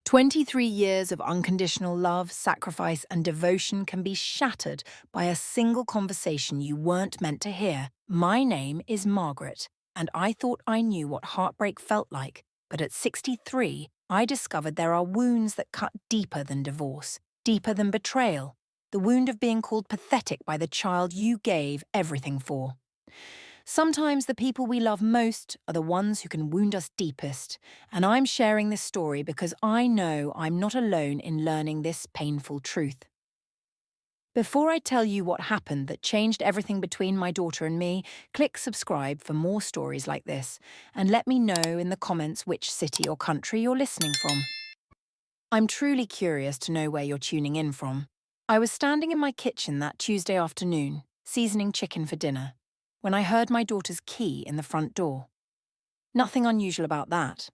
23 years of unconditional love, sacrifice, and devotion can be shattered by a single conversation you weren't meant to hear. My name is Margaret, and I thought I knew what heartbreak felt like. But at 63, I discovered there are wounds that cut deeper than divorce, deeper than betrayal. The wound of being called pathetic by the child you gave everything for. Sometimes the people we love most are the ones who can wound us deepest, and I'm sharing this story because I know I'm not alone in learning this painful truth. Before I tell you what happened that changed everything between my daughter and me, click subscribe for more stories like this, and let me know in the comments which city or country you're listening from. I'm truly curious to know where you're tuning in from. I was standing in my kitchen that Tuesday afternoon, seasoning chicken for dinner, when I heard my daughter's key in the front door. Nothing unusual about that.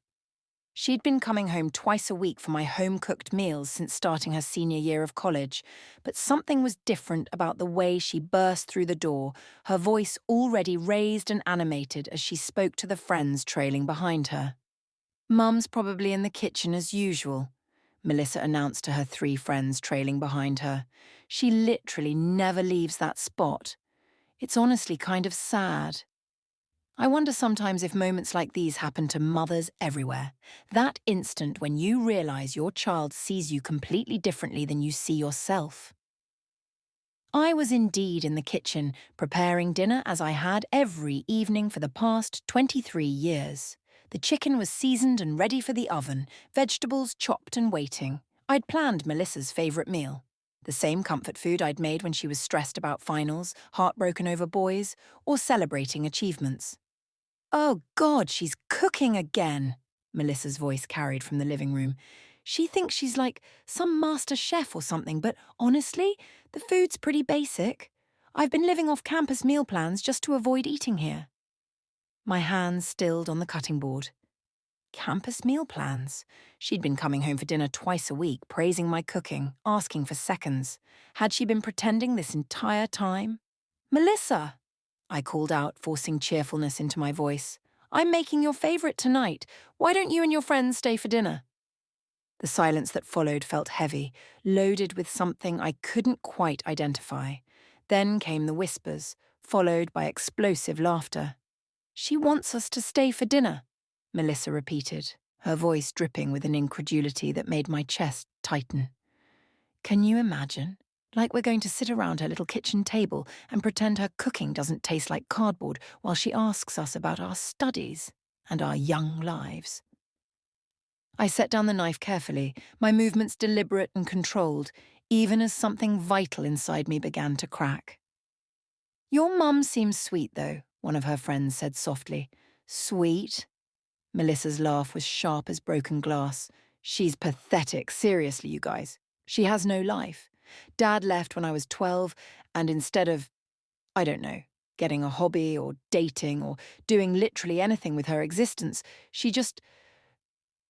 She'd been coming home twice a week for my home-cooked meals since starting her senior year of college, but something was different about the way she burst through the door, her voice already raised and animated as she spoke to the friends trailing behind her. "Mum's probably in the kitchen as usual," Melissa announced to her 3 friends trailing behind her. "She literally never leaves that spot. It's honestly kind of sad." I wonder sometimes if moments like these happen to mothers everywhere. That instant when you realize your child sees you completely differently than you see yourself. I was indeed in the kitchen, preparing dinner as I had every evening for the past 23 years. The chicken was seasoned and ready for the oven, vegetables chopped and waiting. I'd planned Melissa's favourite meal. The same comfort food I'd made when she was stressed about finals, heartbroken over boys, or celebrating achievements. "Oh God, she's cooking again," Melissa's voice carried from the living room. "She thinks she's like some master chef or something, but honestly, the food's pretty basic. I've been living off campus meal plans just to avoid eating here." My hands stilled on the cutting board. Campus meal plans. She'd been coming home for dinner twice a week, praising my cooking, asking for seconds. Had she been pretending this entire time? "Melissa!" I called out, forcing cheerfulness into my voice. "I'm making your favourite tonight. Why don't you and your friends stay for dinner?" The silence that followed felt heavy, loaded with something I couldn't quite identify. Then came the whispers, followed by explosive laughter. "She wants us to stay for dinner," Melissa repeated, her voice dripping with an incredulity that made my chest tighten. Can you imagine? Like we're going to sit around her little kitchen table and pretend her cooking doesn't taste like cardboard while she asks us about our studies and our young lives. I set down the knife carefully, my movements deliberate and controlled, even as something vital inside me began to crack. "Your mum seems sweet, though," one of her friends said softly. "Sweet?" Melissa's laugh was sharp as broken glass. "She's pathetic, seriously, you guys. She has no life. Dad left when I was 12, and instead of, I don't know, getting a hobby or dating or doing literally anything with her existence, she just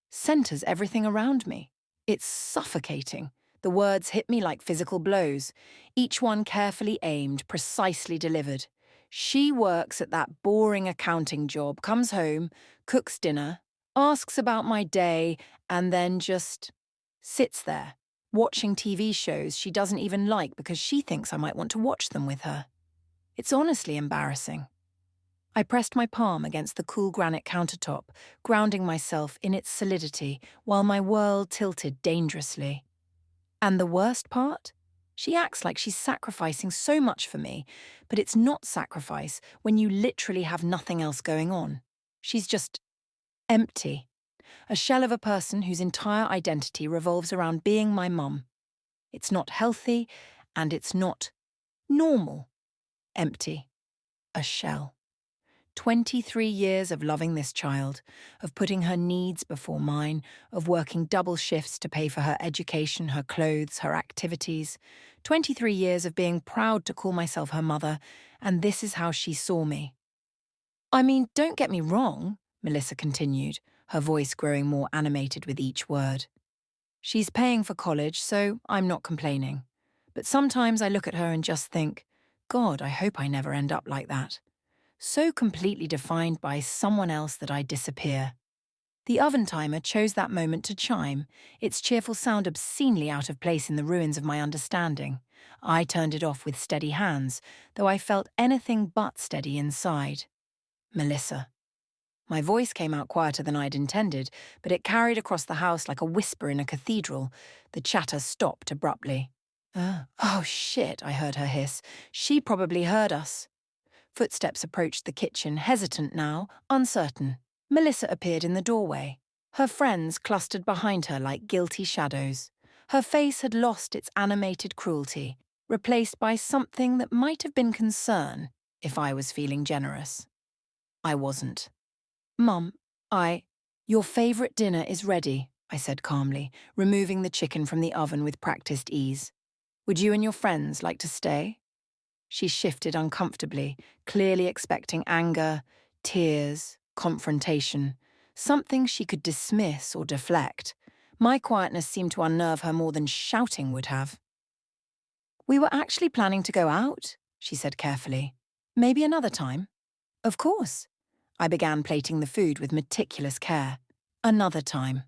centers everything around me. It's suffocating." The words hit me like physical blows, each one carefully aimed, precisely delivered. "She works at that boring accounting job, comes home, cooks dinner, asks about my day, and then just sits there, watching TV shows she doesn't even like because she thinks I might want to watch them with her. It's honestly embarrassing." I pressed my palm against the cool granite countertop, grounding myself in its solidity while my world tilted dangerously. And the worst part? She acts like she's sacrificing so much for me, but it's not sacrifice when you literally have nothing else going on. She's just empty. A shell of a person whose entire identity revolves around being my mum. It's not healthy, and it's not normal. Empty. A shell. 23 years of loving this child, of putting her needs before mine, of working double shifts to pay for her education, her clothes, her activities. 23 years of being proud to call myself her mother, and this is how she saw me. "I mean, don't get me wrong," Melissa continued, her voice growing more animated with each word. "She's paying for college, so I'm not complaining. But sometimes I look at her and just think, God, I hope I never end up like that. So completely defined by someone else that I disappear." The oven timer chose that moment to chime, its cheerful sound obscenely out of place in the ruins of my understanding. I turned it off with steady hands, though I felt anything but steady inside. Melissa. My voice came out quieter than I'd intended, but it carried across the house like a whisper in a cathedral. The chatter stopped abruptly. Oh shit, I heard her hiss. She probably heard us. Footsteps approached the kitchen, hesitant now, uncertain. Melissa appeared in the doorway. Her friends clustered behind her like guilty shadows. Her face had lost its animated cruelty, replaced by something that might have been concern if I was feeling generous. I wasn't. Mum, Your favourite dinner is ready, I said calmly, removing the chicken from the oven with practiced ease. Would you and your friends like to stay? She shifted uncomfortably, clearly expecting anger, tears, confrontation, something she could dismiss or deflect. My quietness seemed to unnerve her more than shouting would have. We were actually planning to go out, she said carefully. Maybe another time. Of course. I began plating the food with meticulous care. Another time.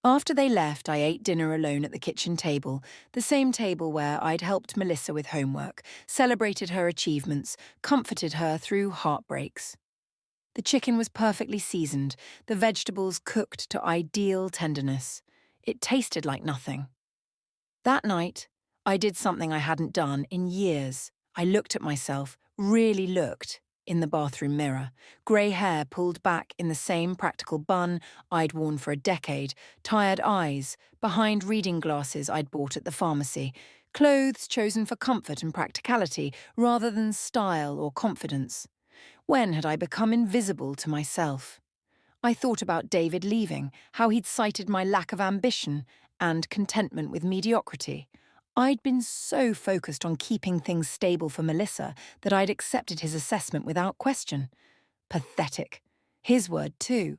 After they left, I ate dinner alone at the kitchen table, the same table where I'd helped Melissa with homework, celebrated her achievements, comforted her through heartbreaks. The chicken was perfectly seasoned, the vegetables cooked to ideal tenderness. It tasted like nothing. That night, I did something I hadn't done in years. I looked at myself, really looked, in the bathroom mirror, grey hair pulled back in the same practical bun I'd worn for a decade, tired eyes, behind reading glasses I'd bought at the pharmacy, clothes chosen for comfort and practicality rather than style or confidence. When had I become invisible to myself? I thought about David leaving, how he'd cited my lack of ambition and contentment with mediocrity. I'd been so focused on keeping things stable for Melissa that I'd accepted his assessment without question. Pathetic. His word too.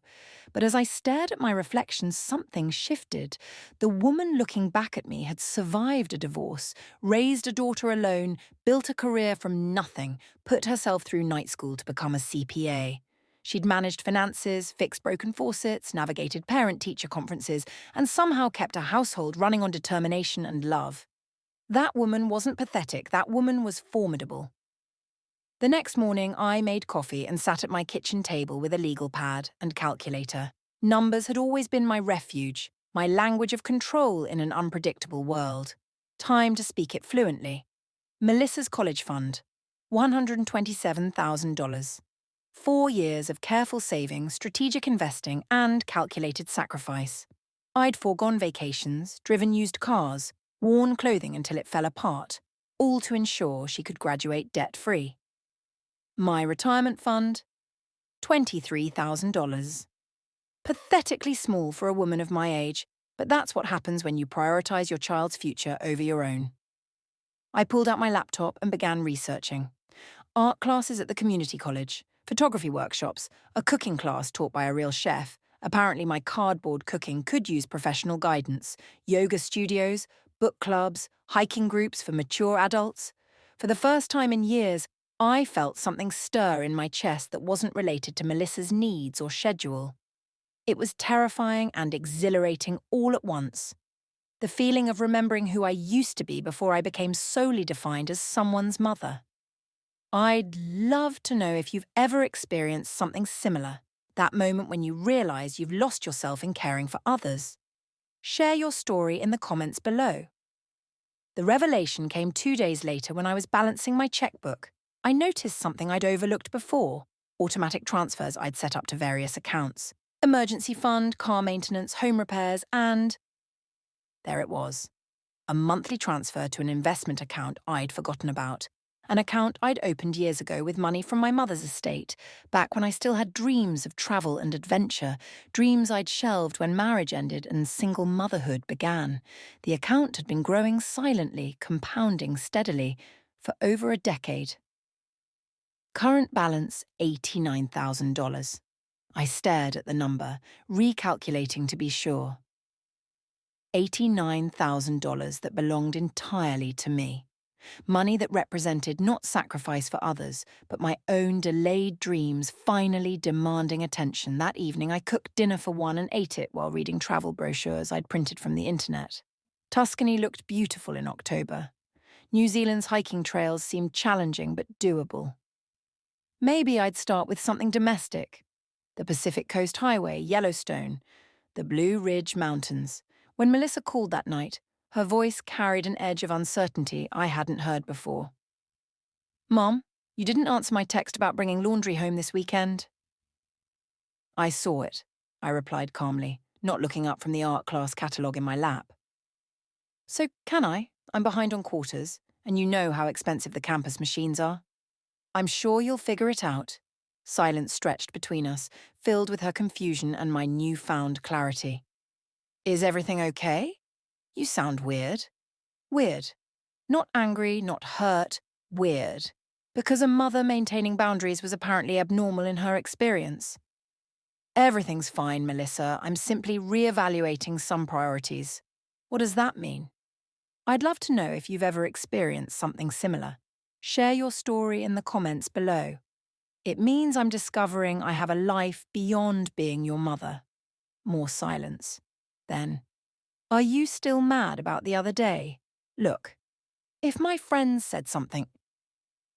But as I stared at my reflection, something shifted. The woman looking back at me had survived a divorce, raised a daughter alone, built a career from nothing, put herself through night school to become a CPA. She'd managed finances, fixed broken faucets, navigated parent-teacher conferences, and somehow kept a household running on determination and love. That woman wasn't pathetic, that woman was formidable. The next morning, I made coffee and sat at my kitchen table with a legal pad and calculator. Numbers had always been my refuge, my language of control in an unpredictable world. Time to speak it fluently. Melissa's college fund, $127,000. 4 years of careful saving, strategic investing, and calculated sacrifice. I'd foregone vacations, driven used cars, worn clothing until it fell apart, all to ensure she could graduate debt-free. My retirement fund? $23,000. Pathetically small for a woman of my age, but that's what happens when you prioritize your child's future over your own. I pulled out my laptop and began researching. Art classes at the community college, photography workshops, a cooking class taught by a real chef. Apparently my cardboard cooking could use professional guidance, yoga studios, book clubs, hiking groups for mature adults. For the first time in years, I felt something stir in my chest that wasn't related to Melissa's needs or schedule. It was terrifying and exhilarating all at once. The feeling of remembering who I used to be before I became solely defined as someone's mother. I'd love to know if you've ever experienced something similar, that moment when you realize you've lost yourself in caring for others. Share your story in the comments below. The revelation came 2 days later when I was balancing my checkbook. I noticed something I'd overlooked before, automatic transfers I'd set up to various accounts. Emergency fund, car maintenance, home repairs, and… there it was. A monthly transfer to an investment account I'd forgotten about. An account I'd opened years ago with money from my mother's estate, back when I still had dreams of travel and adventure, dreams I'd shelved when marriage ended and single motherhood began. The account had been growing silently, compounding steadily, for over a decade. Current balance $89,000. I stared at the number, recalculating to be sure. $89,000 that belonged entirely to me. Money that represented not sacrifice for others, but my own delayed dreams finally demanding attention. That evening, I cooked dinner for one and ate it while reading travel brochures I'd printed from the internet. Tuscany looked beautiful in October. New Zealand's hiking trails seemed challenging but doable. Maybe I'd start with something domestic. The Pacific Coast Highway, Yellowstone, the Blue Ridge Mountains. When Melissa called that night, her voice carried an edge of uncertainty I hadn't heard before. "Mom, you didn't answer my text about bringing laundry home this weekend." "I saw it," I replied calmly, not looking up from the art class catalogue in my lap. "So can I? I'm behind on quarters, and you know how expensive the campus machines are." "I'm sure you'll figure it out." Silence stretched between us, filled with her confusion and my newfound clarity. "Is everything okay? You sound weird." Weird. Not angry, not hurt, weird. Because a mother maintaining boundaries was apparently abnormal in her experience. "Everything's fine, Melissa. I'm simply re-evaluating some priorities." "What does that mean?" "I'd love to know if you've ever experienced something similar. Share your story in the comments below." "It means I'm discovering I have a life beyond being your mother." More silence. Then, "Are you still mad about the other day? Look, if my friends said something—"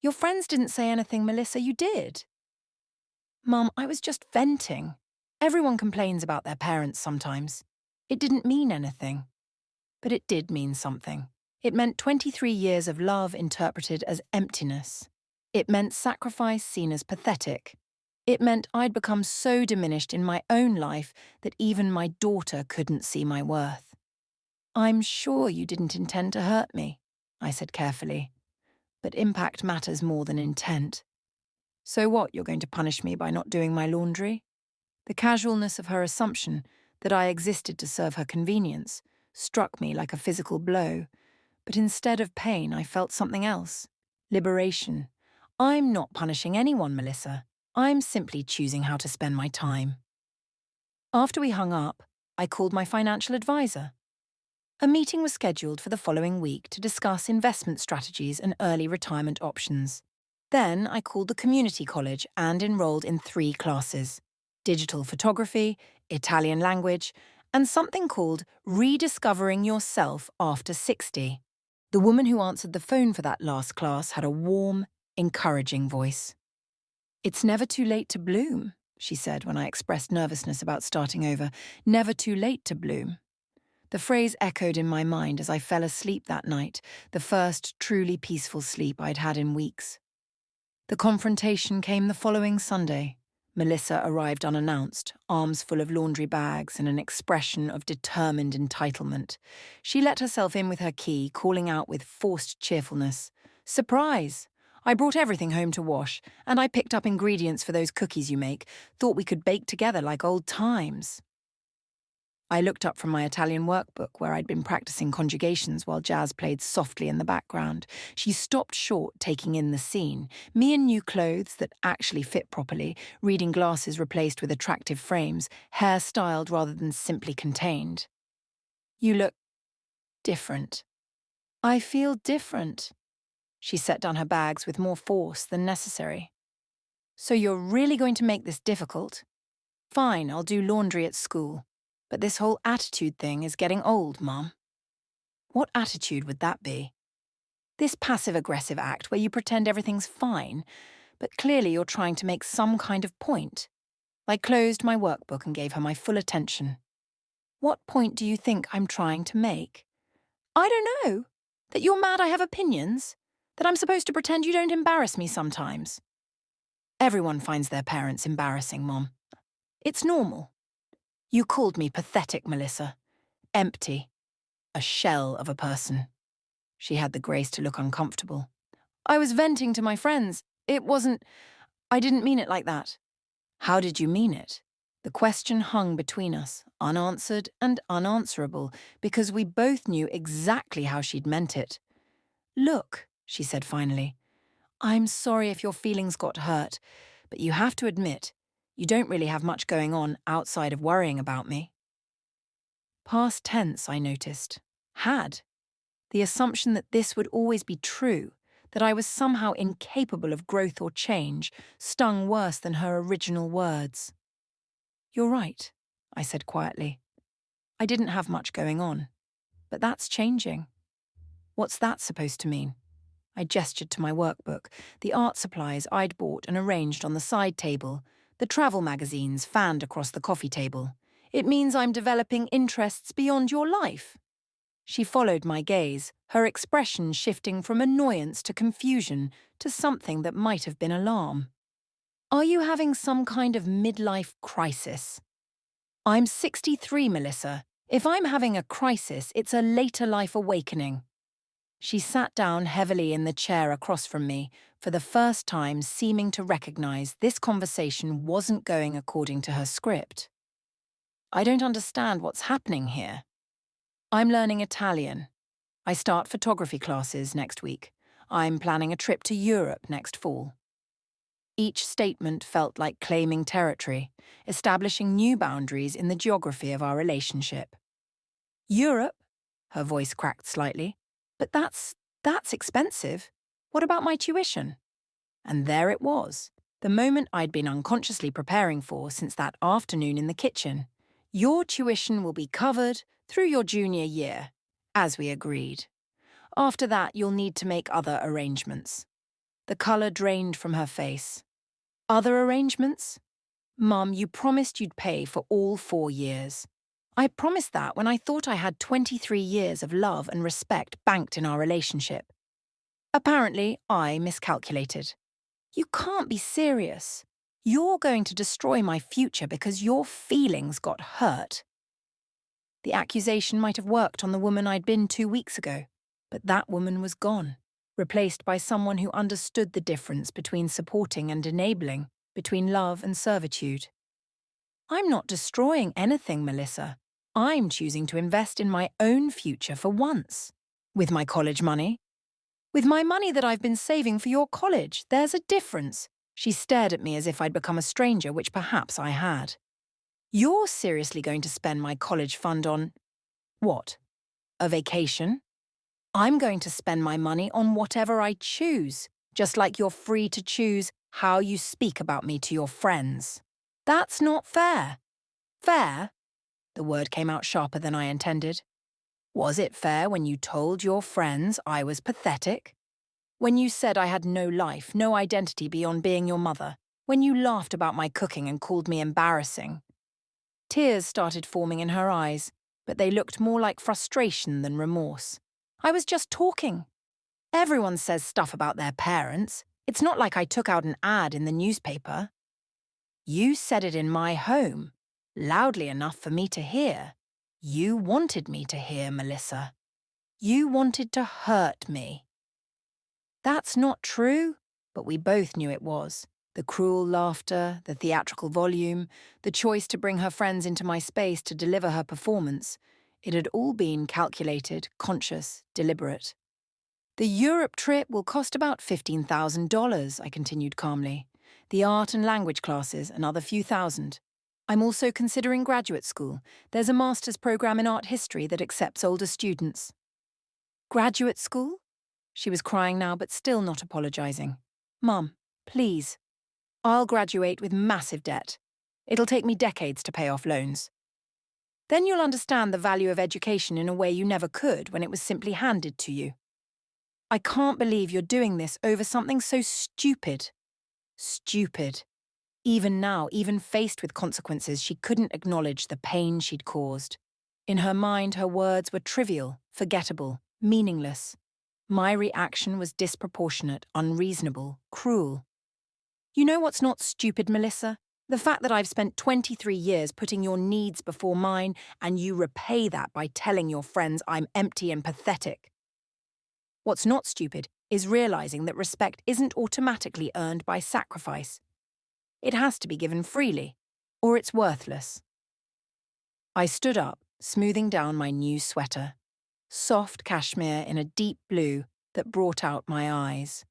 "Your friends didn't say anything, Melissa, you did." "Mum, I was just venting. Everyone complains about their parents sometimes. It didn't mean anything." But it did mean something. It meant 23 years of love interpreted as emptiness. It meant sacrifice seen as pathetic. It meant I'd become so diminished in my own life that even my daughter couldn't see my worth. "I'm sure you didn't intend to hurt me," I said carefully. "But impact matters more than intent." "So what, you're going to punish me by not doing my laundry?" The casualness of her assumption that I existed to serve her convenience struck me like a physical blow. But instead of pain, I felt something else. Liberation. "I'm not punishing anyone, Melissa. I'm simply choosing how to spend my time." After we hung up, I called my financial advisor. A meeting was scheduled for the following week to discuss investment strategies and early retirement options. Then I called the community college and enrolled in 3 classes: digital photography, Italian language, and something called Rediscovering Yourself After 60. The woman who answered the phone for that last class had a warm, encouraging voice. "It's never too late to bloom," she said when I expressed nervousness about starting over. "Never too late to bloom." The phrase echoed in my mind as I fell asleep that night, the first truly peaceful sleep I'd had in weeks. The confrontation came the following Sunday. Melissa arrived unannounced, arms full of laundry bags and an expression of determined entitlement. She let herself in with her key, calling out with forced cheerfulness, "Surprise! I brought everything home to wash, and I picked up ingredients for those cookies you make. Thought we could bake together like old times." I looked up from my Italian workbook where I'd been practicing conjugations while Jazz played softly in the background. She stopped short, taking in the scene. Me in new clothes that actually fit properly, reading glasses replaced with attractive frames, hair styled rather than simply contained. "You look different." "I feel different." She set down her bags with more force than necessary. "So you're really going to make this difficult? Fine, I'll do laundry at school. But this whole attitude thing is getting old, Mum." "What attitude would that be?" "This passive-aggressive act where you pretend everything's fine, but clearly you're trying to make some kind of point." I closed my workbook and gave her my full attention. "What point do you think I'm trying to make?" "I don't know. That you're mad I have opinions? That I'm supposed to pretend you don't embarrass me sometimes?" "Everyone finds their parents embarrassing, Mom. It's normal." "You called me pathetic, Melissa. Empty. A shell of a person." She had the grace to look uncomfortable. "I was venting to my friends. I didn't mean it like that." "How did you mean it?" The question hung between us, unanswered and unanswerable, because we both knew exactly how she'd meant it. "Look," she said finally, "I'm sorry if your feelings got hurt, but you have to admit, you don't really have much going on outside of worrying about me." Past tense, I noticed. Had. The assumption that this would always be true, that I was somehow incapable of growth or change, stung worse than her original words. "You're right," I said quietly. "I didn't have much going on. But that's changing." "What's that supposed to mean?" I gestured to my workbook, the art supplies I'd bought and arranged on the side table, the travel magazines fanned across the coffee table. "It means I'm developing interests beyond your life." She followed my gaze, her expression shifting from annoyance to confusion to something that might have been alarm. "Are you having some kind of midlife crisis?" "I'm 63, Melissa. If I'm having a crisis, it's a later life awakening." She sat down heavily in the chair across from me, for the first time seeming to recognize this conversation wasn't going according to her script. "I don't understand what's happening here." "I'm learning Italian. I start photography classes next week. I'm planning a trip to Europe next fall." Each statement felt like claiming territory, establishing new boundaries in the geography of our relationship. "Europe?" Her voice cracked slightly. "But that's expensive. What about my tuition?" And there it was, the moment I'd been unconsciously preparing for since that afternoon in the kitchen. "Your tuition will be covered through your junior year, as we agreed. After that, you'll need to make other arrangements." The colour drained from her face. "Other arrangements? Mum, you promised you'd pay for all 4 years. I promised that when I thought I had 23 years of love and respect banked in our relationship. Apparently, I miscalculated." "You can't be serious. You're going to destroy my future because your feelings got hurt." The accusation might have worked on the woman I'd been 2 weeks ago, but that woman was gone, replaced by someone who understood the difference between supporting and enabling, between love and servitude. "I'm not destroying anything, Melissa. I'm choosing to invest in my own future for once. With my college money. With my money that I've been saving for your college. There's a difference." She stared at me as if I'd become a stranger, which perhaps I had. "You're seriously going to spend my college fund on what? A vacation? I'm going to spend my money on whatever I choose, just like you're free to choose how you speak about me to your friends. That's not fair." "Fair?" The word came out sharper than I intended. "Was it fair when you told your friends I was pathetic? When you said I had no life, no identity beyond being your mother? When you laughed about my cooking and called me embarrassing?" Tears started forming in her eyes, but they looked more like frustration than remorse. "I was just talking. Everyone says stuff about their parents. It's not like I took out an ad in the newspaper." "You said it in my home, loudly enough for me to hear. You wanted me to hear, Melissa. You wanted to hurt me." "That's not true," but we both knew it was. The cruel laughter, the theatrical volume, the choice to bring her friends into my space to deliver her performance. It had all been calculated, conscious, deliberate. "The Europe trip will cost about $15,000, I continued calmly. "The art and language classes, another few thousand. I'm also considering graduate school. There's a master's program in art history that accepts older students." "Graduate school?" She was crying now, but still not apologizing. "Mum, please. I'll graduate with massive debt. It'll take me decades to pay off loans. Then you'll understand the value of education in a way you never could when it was simply handed to you. I can't believe you're doing this over something so stupid." Stupid. Even now, even faced with consequences, she couldn't acknowledge the pain she'd caused. In her mind, her words were trivial, forgettable, meaningless. My reaction was disproportionate, unreasonable, cruel. "You know what's not stupid, Melissa? The fact that I've spent 23 years putting your needs before mine, and you repay that by telling your friends I'm empty and pathetic. What's not stupid is realizing that respect isn't automatically earned by sacrifice. It has to be given freely, or it's worthless." I stood up, smoothing down my new sweater. Soft cashmere in a deep blue that brought out my eyes.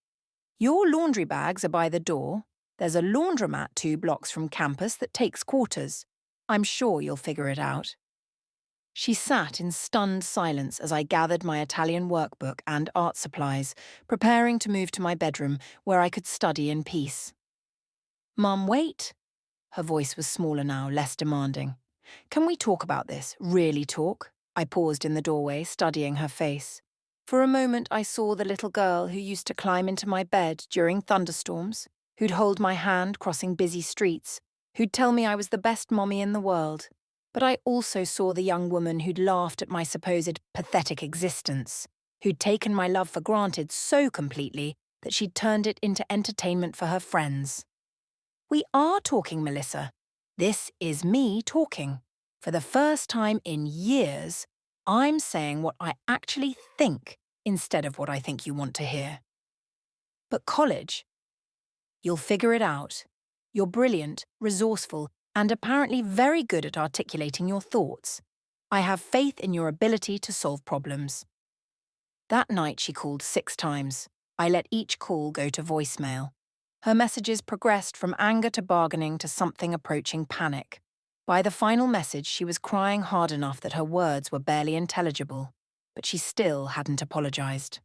"Your laundry bags are by the door. There's a laundromat 2 blocks from campus that takes quarters. I'm sure you'll figure it out." She sat in stunned silence as I gathered my Italian workbook and art supplies, preparing to move to my bedroom where I could study in peace. Mum, wait. Her voice was smaller now, less demanding. Can we talk about this? Really talk? I paused in the doorway, studying her face. For a moment, I saw the little girl who used to climb into my bed during thunderstorms, who'd hold my hand crossing busy streets, who'd tell me I was the best mommy in the world. But I also saw the young woman who'd laughed at my supposed pathetic existence, who'd taken my love for granted so completely that she'd turned it into entertainment for her friends. We are talking, Melissa. This is me talking. For the first time in years, I'm saying what I actually think instead of what I think you want to hear. But college? You'll figure it out. You're brilliant, resourceful, and apparently very good at articulating your thoughts. I have faith in your ability to solve problems. That night she called 6 times. I let each call go to voicemail. Her messages progressed from anger to bargaining to something approaching panic. By the final message, she was crying hard enough that her words were barely intelligible, but she still hadn't apologized.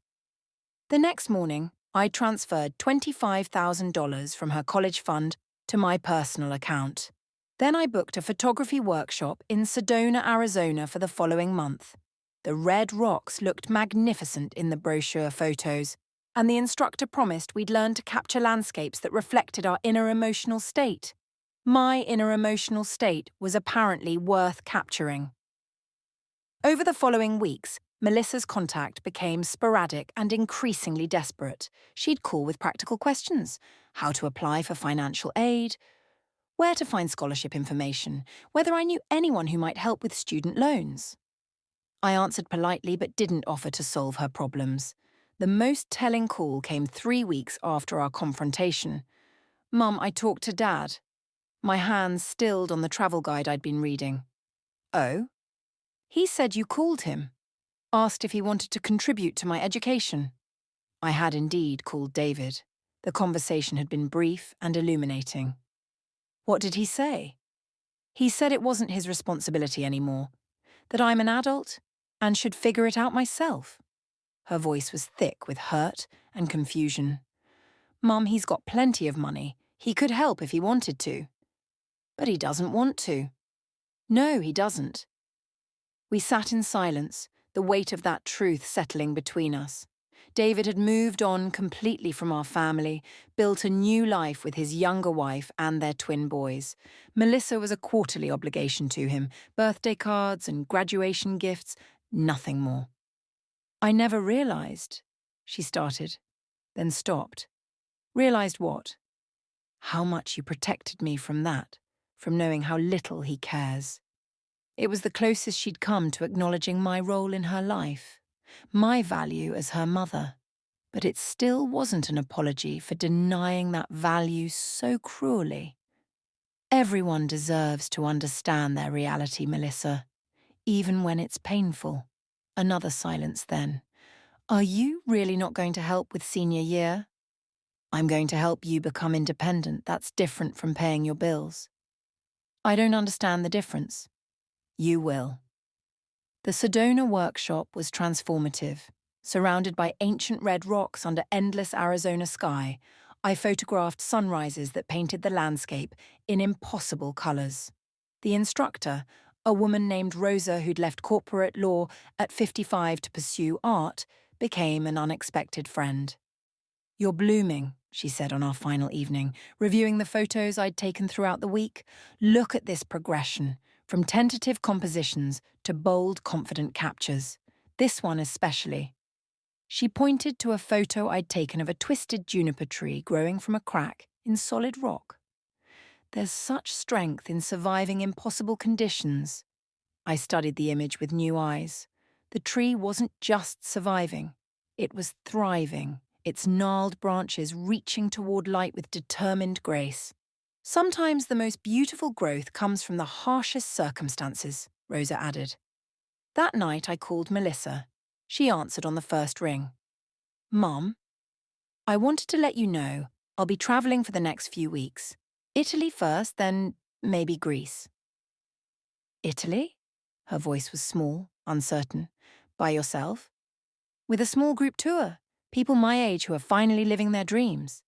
The next morning, I transferred $25,000 from her college fund to my personal account. Then I booked a photography workshop in Sedona, Arizona for the following month. The red rocks looked magnificent in the brochure photos, and the instructor promised we'd learn to capture landscapes that reflected our inner emotional state. My inner emotional state was apparently worth capturing. Over the following weeks, Melissa's contact became sporadic and increasingly desperate. She'd call with practical questions: how to apply for financial aid, where to find scholarship information, whether I knew anyone who might help with student loans. I answered politely but didn't offer to solve her problems. The most telling call came 3 weeks after our confrontation. Mum, I talked to Dad. My hands stilled on the travel guide I'd been reading. Oh? He said you called him. Asked if he wanted to contribute to my education. I had indeed called David. The conversation had been brief and illuminating. What did he say? He said it wasn't his responsibility anymore, that I'm an adult and should figure it out myself. Her voice was thick with hurt and confusion. Mum, he's got plenty of money. He could help if he wanted to. But he doesn't want to. No, he doesn't. We sat in silence, the weight of that truth settling between us. David had moved on completely from our family, built a new life with his younger wife and their twin boys. Melissa was a quarterly obligation to him, birthday cards and graduation gifts, nothing more. I never realized, she started, then stopped. Realized what? How much you protected me from that, from knowing how little he cares. It was the closest she'd come to acknowledging my role in her life, my value as her mother. But it still wasn't an apology for denying that value so cruelly. Everyone deserves to understand their reality, Melissa, even when it's painful. Another silence then. Are you really not going to help with senior year? I'm going to help you become independent. That's different from paying your bills. I don't understand the difference. You will. The Sedona workshop was transformative. Surrounded by ancient red rocks under endless Arizona sky, I photographed sunrises that painted the landscape in impossible colors. The instructor, a woman named Rosa who'd left corporate law at 55 to pursue art, became an unexpected friend. You're blooming, she said on our final evening, reviewing the photos I'd taken throughout the week. Look at this progression, from tentative compositions to bold, confident captures. This one especially. She pointed to a photo I'd taken of a twisted juniper tree growing from a crack in solid rock. There's such strength in surviving impossible conditions. I studied the image with new eyes. The tree wasn't just surviving, it was thriving, its gnarled branches reaching toward light with determined grace. Sometimes the most beautiful growth comes from the harshest circumstances, Rosa added. That night I called Melissa. She answered on the first ring. Mum, I wanted to let you know I'll be traveling for the next few weeks. Italy first, then maybe Greece. Italy? Her voice was small, uncertain. By yourself? With a small group tour. People my age who are finally living their dreams.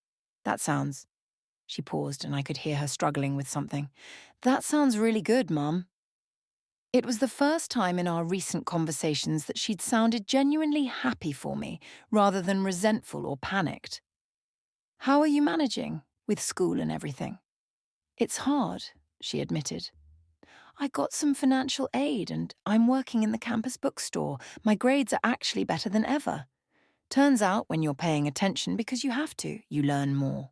That sounds... She paused and I could hear her struggling with something. That sounds really good, Mum. It was the first time in our recent conversations that she'd sounded genuinely happy for me, rather than resentful or panicked. How are you managing, with school and everything? It's hard, she admitted. I got some financial aid and I'm working in the campus bookstore. My grades are actually better than ever. Turns out when you're paying attention because you have to, you learn more.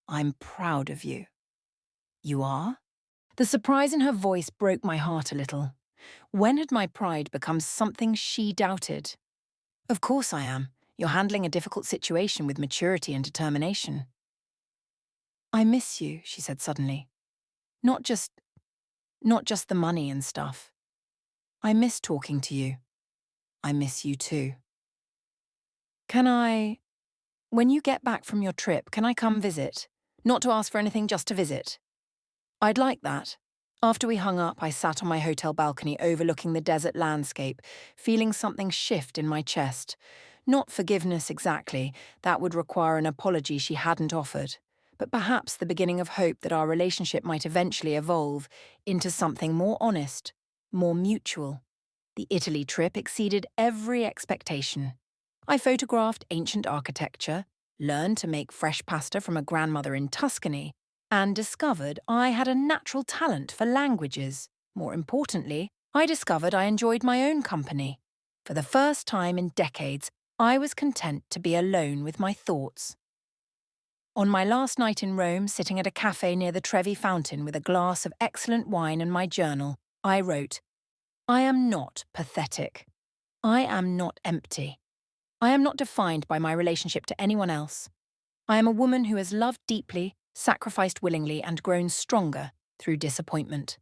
I'm proud of you. You are? The surprise in her voice broke my heart a little. When had my pride become something she doubted? Of course I am. You're handling a difficult situation with maturity and determination. I miss you, she said suddenly. Not just the money and stuff. I miss talking to you. I miss you too. When you get back from your trip, can I come visit? Not to ask for anything, just to visit. I'd like that. After we hung up, I sat on my hotel balcony overlooking the desert landscape, feeling something shift in my chest. Not forgiveness exactly, that would require an apology she hadn't offered, but perhaps the beginning of hope that our relationship might eventually evolve into something more honest, more mutual. The Italy trip exceeded every expectation. I photographed ancient architecture, learned to make fresh pasta from a grandmother in Tuscany, and discovered I had a natural talent for languages. More importantly, I discovered I enjoyed my own company. For the first time in decades, I was content to be alone with my thoughts. On my last night in Rome, sitting at a cafe near the Trevi Fountain with a glass of excellent wine and my journal, I wrote, I am not pathetic. I am not empty. I am not defined by my relationship to anyone else. I am a woman who has loved deeply, sacrificed willingly, and grown stronger through disappointment.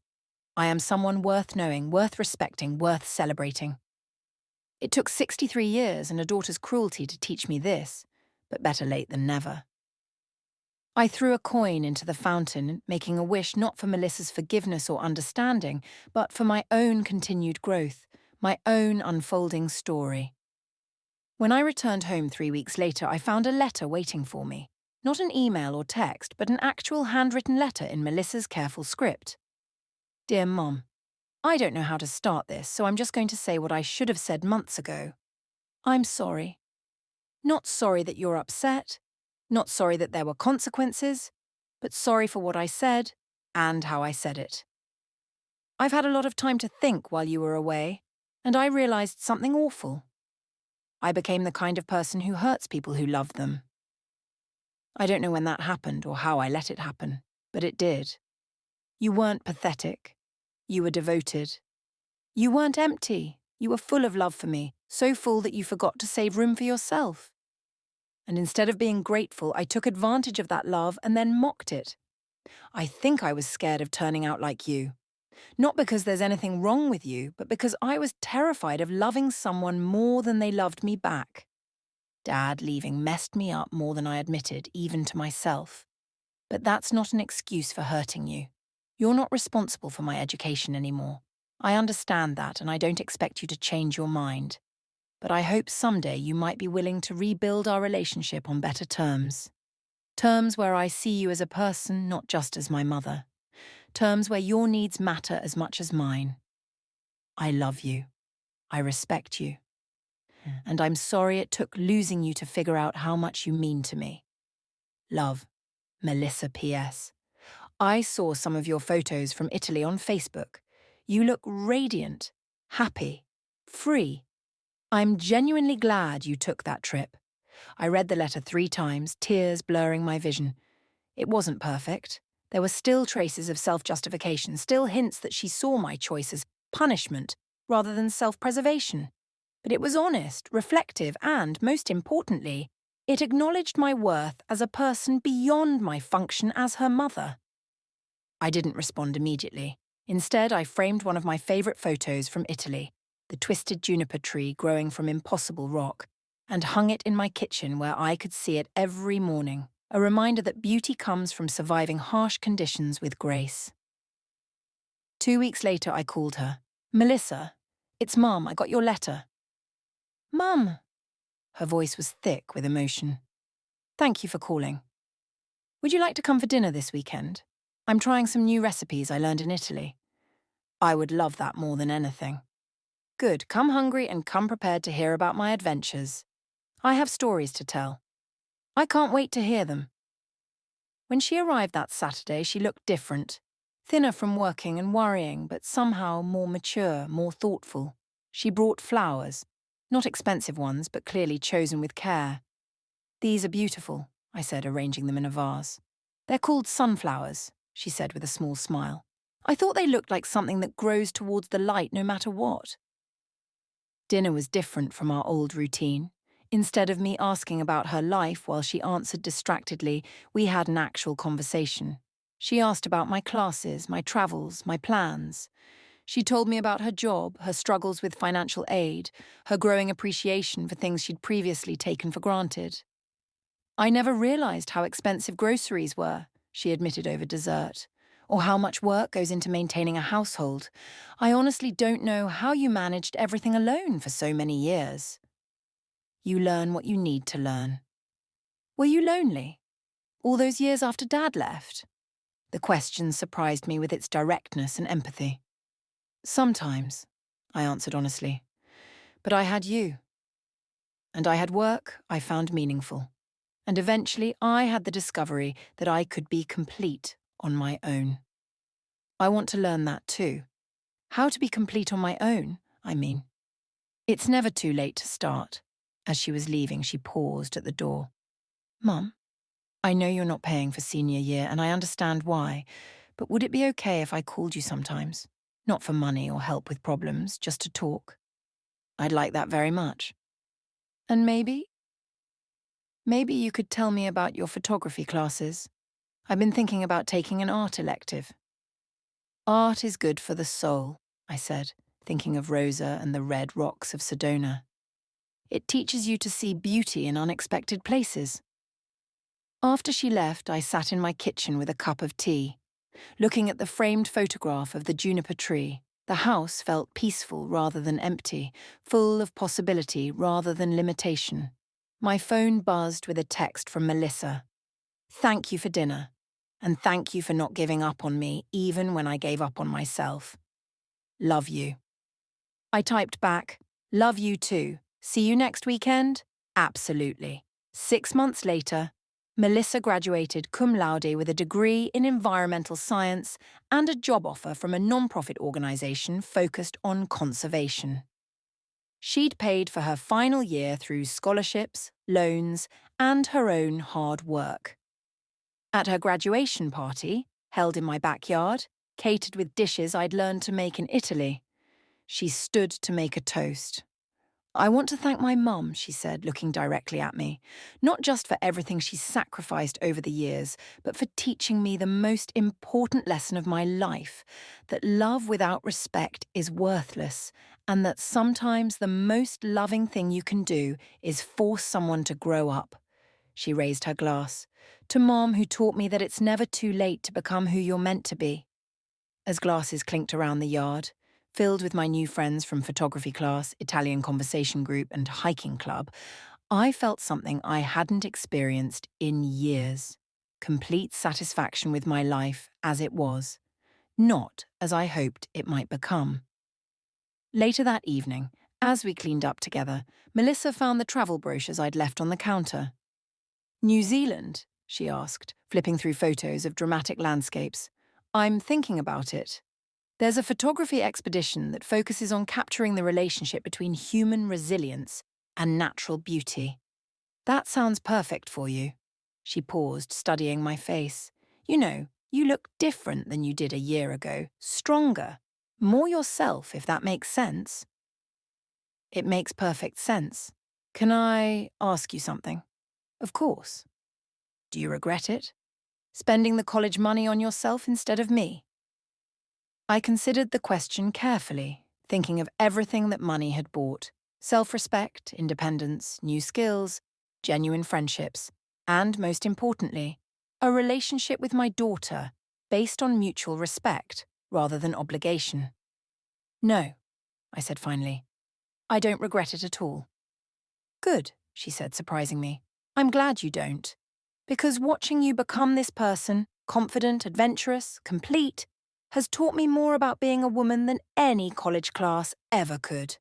I am someone worth knowing, worth respecting, worth celebrating. It took 63 years and a daughter's cruelty to teach me this, but better late than never. I threw a coin into the fountain, making a wish not for Melissa's forgiveness or understanding, but for my own continued growth, my own unfolding story. When I returned home 3 weeks later, I found a letter waiting for me. Not an email or text, but an actual handwritten letter in Melissa's careful script. Dear Mom, I don't know how to start this, so I'm just going to say what I should have said months ago. I'm sorry. Not sorry that you're upset, not sorry that there were consequences, but sorry for what I said and how I said it. I've had a lot of time to think while you were away, and I realized something awful. I became the kind of person who hurts people who love them. I don't know when that happened or how I let it happen, but it did. You weren't pathetic. You were devoted. You weren't empty. You were full of love for me, so full that you forgot to save room for yourself. And instead of being grateful, I took advantage of that love and then mocked it. I think I was scared of turning out like you. Not because there's anything wrong with you, but because I was terrified of loving someone more than they loved me back. Dad leaving messed me up more than I admitted, even to myself. But that's not an excuse for hurting you. You're not responsible for my education anymore. I understand that, and I don't expect you to change your mind. But I hope someday you might be willing to rebuild our relationship on better terms. Terms where I see you as a person, not just as my mother. Terms where your needs matter as much as mine. I love you. I respect you. And I'm sorry it took losing you to figure out how much you mean to me. Love, Melissa P.S. I saw some of your photos from Italy on Facebook. You look radiant, happy, free. I'm genuinely glad you took that trip. I read the letter 3 times, tears blurring my vision. It wasn't perfect. There were still traces of self-justification, still hints that she saw my choice as punishment rather than self-preservation. But it was honest, reflective, and, most importantly, it acknowledged my worth as a person beyond my function as her mother. I didn't respond immediately. Instead, I framed one of my favourite photos from Italy, the twisted juniper tree growing from impossible rock, and hung it in my kitchen where I could see it every morning, a reminder that beauty comes from surviving harsh conditions with grace. 2 weeks later, I called her. Melissa, it's Mum, I got your letter. Mum! Her voice was thick with emotion. Thank you for calling. Would you like to come for dinner this weekend? I'm trying some new recipes I learned in Italy. I would love that more than anything. Good, come hungry and come prepared to hear about my adventures. I have stories to tell. I can't wait to hear them. When she arrived that Saturday, she looked different. Thinner from working and worrying, but somehow more mature, more thoughtful. She brought flowers. Not expensive ones, but clearly chosen with care. These are beautiful, I said, arranging them in a vase. They're called sunflowers, she said with a small smile. I thought they looked like something that grows towards the light no matter what. Dinner was different from our old routine. Instead of me asking about her life while she answered distractedly, we had an actual conversation. She asked about my classes, my travels, my plans. She told me about her job, her struggles with financial aid, her growing appreciation for things she'd previously taken for granted. I never realized how expensive groceries were, she admitted over dessert, or how much work goes into maintaining a household. I honestly don't know how you managed everything alone for so many years. You learn what you need to learn. Were you lonely? All those years after Dad left? The question surprised me with its directness and empathy. Sometimes, I answered honestly. But I had you. And I had work I found meaningful. And eventually I had the discovery that I could be complete on my own. I want to learn that too. How to be complete on my own, I mean. It's never too late to start. As she was leaving, she paused at the door. Mum, I know you're not paying for senior year and I understand why, but would it be okay if I called you sometimes? Not for money or help with problems, just to talk. I'd like that very much. And maybe you could tell me about your photography classes. I've been thinking about taking an art elective. Art is good for the soul, I said, thinking of Rosa and the red rocks of Sedona. It teaches you to see beauty in unexpected places. After she left, I sat in my kitchen with a cup of tea. Looking at the framed photograph of the juniper tree, the house felt peaceful rather than empty, full of possibility rather than limitation. My phone buzzed with a text from Melissa. Thank you for dinner. And thank you for not giving up on me, even when I gave up on myself. Love you. I typed back, love you too. See you next weekend? Absolutely. 6 months later, Melissa graduated cum laude with a degree in environmental science and a job offer from a non-profit organisation focused on conservation. She'd paid for her final year through scholarships, loans, and her own hard work. At her graduation party, held in my backyard, catered with dishes I'd learned to make in Italy, she stood to make a toast. I want to thank my mum, she said, looking directly at me, not just for everything she's sacrificed over the years, but for teaching me the most important lesson of my life, that love without respect is worthless, and that sometimes the most loving thing you can do is force someone to grow up. She raised her glass. To Mom, who taught me that it's never too late to become who you're meant to be. As glasses clinked around the yard, filled with my new friends from photography class, Italian conversation group, and hiking club, I felt something I hadn't experienced in years. Complete satisfaction with my life as it was, not as I hoped it might become. Later that evening, as we cleaned up together, Melissa found the travel brochures I'd left on the counter. New Zealand? She asked, flipping through photos of dramatic landscapes. I'm thinking about it. There's a photography expedition that focuses on capturing the relationship between human resilience and natural beauty. That sounds perfect for you. She paused, studying my face. You know, you look different than you did a year ago, stronger, more yourself, if that makes sense. It makes perfect sense. Can I ask you something? Of course. Do you regret it? Spending the college money on yourself instead of me? I considered the question carefully, thinking of everything that money had bought. Self-respect, independence, new skills, genuine friendships, and, most importantly, a relationship with my daughter based on mutual respect rather than obligation. No, I said finally. I don't regret it at all. Good, she said, surprising me. I'm glad you don't. Because watching you become this person, confident, adventurous, complete, has taught me more about being a woman than any college class ever could.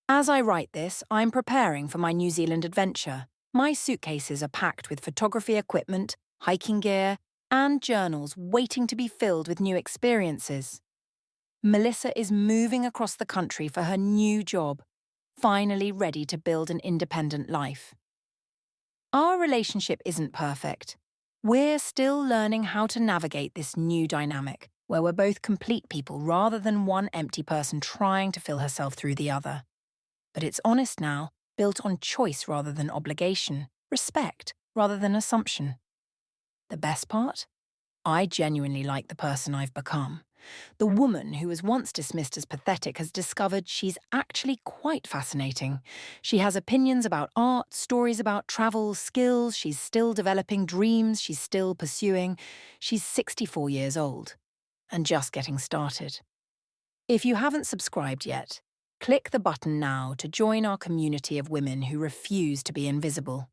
As I write this, I'm preparing for my New Zealand adventure. My suitcases are packed with photography equipment, hiking gear, and journals waiting to be filled with new experiences. Melissa is moving across the country for her new job, finally ready to build an independent life. Our relationship isn't perfect. We're still learning how to navigate this new dynamic, where we're both complete people rather than one empty person trying to fill herself through the other. But it's honest now, built on choice rather than obligation, respect rather than assumption. The best part? I genuinely like the person I've become. The woman who was once dismissed as pathetic has discovered she's actually quite fascinating. She has opinions about art, stories about travel, skills she's still developing, dreams she's still pursuing. She's 64 years old and just getting started. If you haven't subscribed yet, click the button now to join our community of women who refuse to be invisible.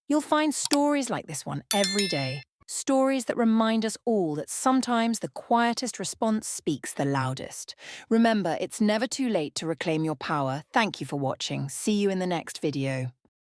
You'll find stories like this one every day. Stories that remind us all that sometimes the quietest response speaks the loudest. Remember, it's never too late to reclaim your power. Thank you for watching. See you in the next video.